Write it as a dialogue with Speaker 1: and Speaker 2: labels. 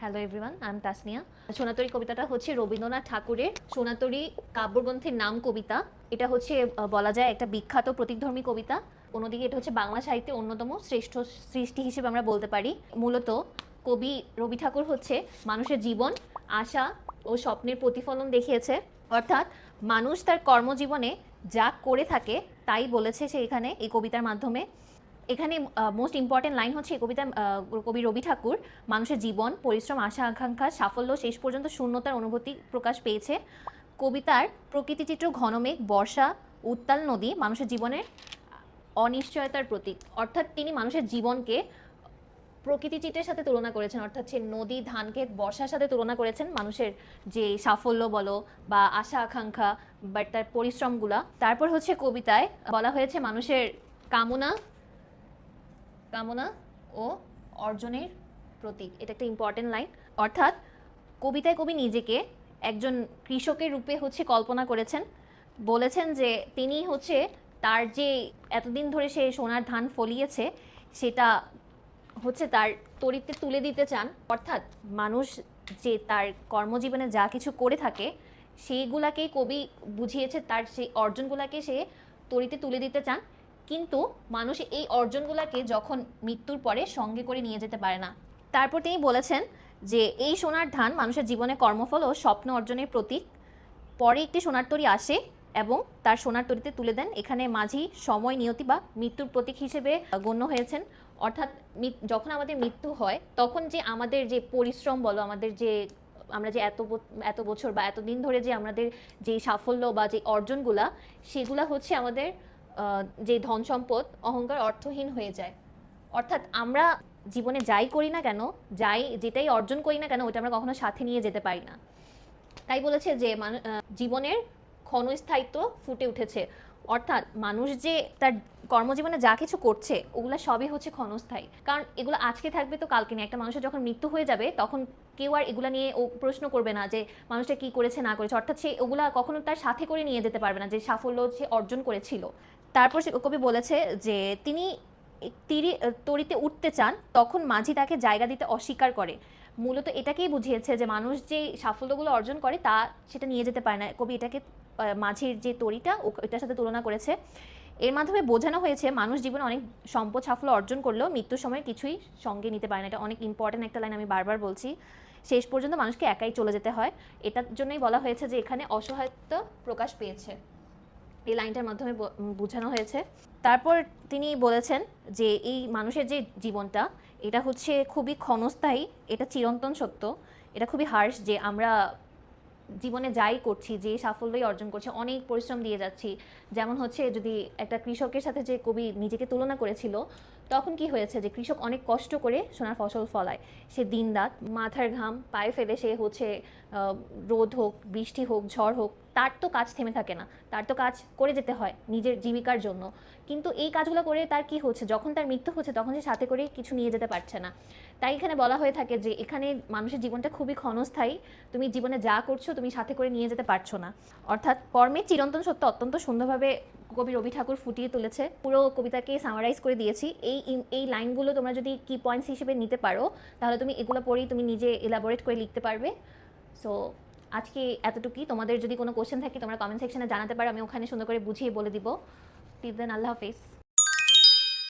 Speaker 1: Hello everyone, I am Tasnia. Sonatori কবিতাটা হচ্ছে রবীন্দ্রনাথ ঠাকুরের সোনাতরী কাব্যগ্রন্থের নাম কবিতা। এটা হচ্ছে বলা যায় একটা বিখ্যাত প্রতীকধর্মী কবিতা। অন্যদিকে এটা হচ্ছে বাংলা সাহিত্যে অন্যতম শ্রেষ্ঠ সৃষ্টি হিসেবে আমরা বলতে পারি। মূলত কবি রবি ঠাকুর হচ্ছে মানুষের জীবন, আশা ও স্বপ্নের প্রতিফলন দেখিয়েছে। অর্থাৎ মানুষ তার কর্মজীবনে যা করে থাকে তাই বলেছে সে এখানে এই কবিতার মাধ্যমে। এখানে মোস্ট ইম্পর্টেন্ট লাইন হচ্ছে এই কবিতা কবি রবি ঠাকুর মানুষের জীবন, পরিশ্রম, আশা আকাঙ্ক্ষা, সাফল্য শেষ পর্যন্ত শূন্যতার অনুভূতি প্রকাশ পেয়েছে। কবিতার প্রকৃতিচিত্র ঘনমেঘ, বর্ষা, উত্তাল নদী মানুষের জীবনের অনিশ্চয়তার প্রতীক। অর্থাৎ তিনি মানুষের জীবনকে প্রকৃতি চিত্রের সাথে তুলনা করেছেন, অর্থাৎ সে নদী, ধানকে বর্ষার সাথে তুলনা করেছেন মানুষের যে সাফল্য বলো বা আশা আকাঙ্ক্ষা বাট তার পরিশ্রমগুলা। তারপর হচ্ছে কবিতায় বলা হয়েছে মানুষের কামনা কামনা ও অর্জনের প্রতীক। এটা একটা ইম্পর্টেন্ট লাইন। অর্থাৎ কবিতায় কবি নিজেকে একজন কৃষকের রূপে হচ্ছে কল্পনা করেছেন। বলেছেন যে তিনি হচ্ছে তার যে এতদিন ধরে সে সোনার ধান ফলিয়েছে সেটা হচ্ছে তার তরিতে তুলে দিতে চান। অর্থাৎ মানুষ যে তার কর্মজীবনে যা কিছু করে থাকে সেইগুলাকেই কবি বুঝিয়েছে, তার সেই অর্জনগুলাকে সে তরিতে তুলে দিতে চান। কিন্তু মানুষ এই অর্জনগুলোকে যখন মৃত্যুর পরে সঙ্গে করে নিয়ে যেতে পারে না। তারপর তিনি বলেছেন যে এই সোনার ধান মানুষের জীবনে কর্মফল ও স্বপ্ন অর্জনের প্রতীক। পরে একটি সোনার তরী আসে এবং তার সোনার তরীতে তুলে দেন। এখানে মাঝি সময়, নিয়তি বা মৃত্যুর প্রতীক হিসেবে গণ্য হয়েছেন। অর্থাৎ যখন আমাদের মৃত্যু হয় তখন যে আমাদের যে পরিশ্রম বলো, আমাদের যে আমরা যে এত বছর বা এতদিন ধরে যে আমাদের যে সাফল্য বা যে অর্জনগুলা সেগুলা হচ্ছে আমাদের যে ধন সম্পদ, অহংকার অর্থহীন হয়ে যায়। অর্থাৎ আমরা জীবনে যাই করি না কেন, যেটাই অর্জন করি না কেন, ওটা আমরা কখনো সাথে নিয়ে যেতে পারি না। তাই বলেছে যে জীবনের ক্ষণস্থায়িত্ব ফুটে উঠেছে। অর্থাৎ মানুষ যে তার কর্মজীবনে যা কিছু করছে ওগুলো সবই হচ্ছে ক্ষণস্থায়ী, কারণ এগুলো আজকে থাকবে তো কালকে নেই। একটা মানুষের যখন মৃত্যু হয়ে যাবে তখন কেউ আর এগুলা নিয়ে প্রশ্ন করবে না যে মানুষটা কি করেছে না করেছে। অর্থাৎ সে ওগুলা কখনো তার সাথে করে নিয়ে যেতে পারবে না যে সাফল্য সে অর্জন করেছিল। তারপর সে কবি বলেছে যে তিনি তরিতে উঠতে চান, তখন মাঝি তাকে জায়গা দিতে অস্বীকার করে। মূলত এটাকেই বুঝিয়েছে যে মানুষ যে সাফল্যগুলো অর্জন করে তা সেটা নিয়ে যেতে পারে না। কবি এটাকে মাঝির যে তরিটা ওটার সাথে তুলনা করেছে। এর মাধ্যমে বোঝানো হয়েছে মানুষ জীবনে অনেক সম্পদ সাফল্য অর্জন করলেও মৃত্যুর সময় কিছুই সঙ্গে নিতে পারে না। এটা অনেক ইম্পর্টেন্ট একটা লাইন, আমি বারবার বলছি। শেষ পর্যন্ত মানুষকে একাই চলে যেতে হয়। এটার জন্যই বলা হয়েছে যে এখানে অসহায়ত্ব প্রকাশ পেয়েছে, এই লাইনটার মাধ্যমে বোঝানো হয়েছে। তারপর তিনি বলেছেন যে এই মানুষের যে জীবনটা এটা হচ্ছে খুবই ক্ষণস্থায়ী, এটা চিরন্তন সত্য। এটা খুবই হার্শ যে আমরা জীবনে যাই করছি, যে সাফল্যই অর্জন করছি, অনেক পরিশ্রম দিয়ে যাচ্ছি। যেমন হচ্ছে যদি একটা কৃষকের সাথে যে কবি নিজেকে তুলনা করেছিল, তখন কি হয়েছে যে কৃষক অনেক কষ্ট করে সোনার ফসল ফলায়। সে দিনরাত মাথার ঘাম পায়ে ফেলে সে হচ্ছে রোদ হোক, বৃষ্টি হোক, ঝড় হোক, তার তো কাজ থেমে থাকে না, তার তো কাজ করে যেতে হয় নিজের জীবিকার জন্য। কিন্তু এই কাজগুলো করে তার কি হচ্ছে, যখন তার মৃত্যু হচ্ছে তখন সে সাথে করে কিছু নিয়ে যেতে পারছে না। তাই এখানে বলা হয়ে থাকে যে এখানে মানুষের জীবনটা খুবই ক্ষণস্থায়ী, তুমি জীবনে যা করছো তুমি সাথে করে নিয়ে যেতে পারছো না। অর্থাৎ কর্মের চিরন্তন সত্য অত্যন্ত সুন্দরভাবে কবি রবি ঠাকুর ফুটিয়ে তুলেছে। পুরো কবিতাকে সামারাইজ করে দিয়েছি। এই লাইনগুলো তোমরা যদি কি পয়েন্টস হিসেবে নিতে পারো তাহলে তুমি এগুলো পড়েই তুমি নিজে এলাবোরেট করে লিখতে পারবে। সো আজকে এতটুকুই। তোমাদের যদি কোনো কোশ্চেন থাকে তোমরা কমেন্ট সেকশনে জানাতে পারো, আমি ওখানে সুন্দর করে বুঝিয়ে বলে দিব। টিল দেন, আল্লাহ হাফেজ।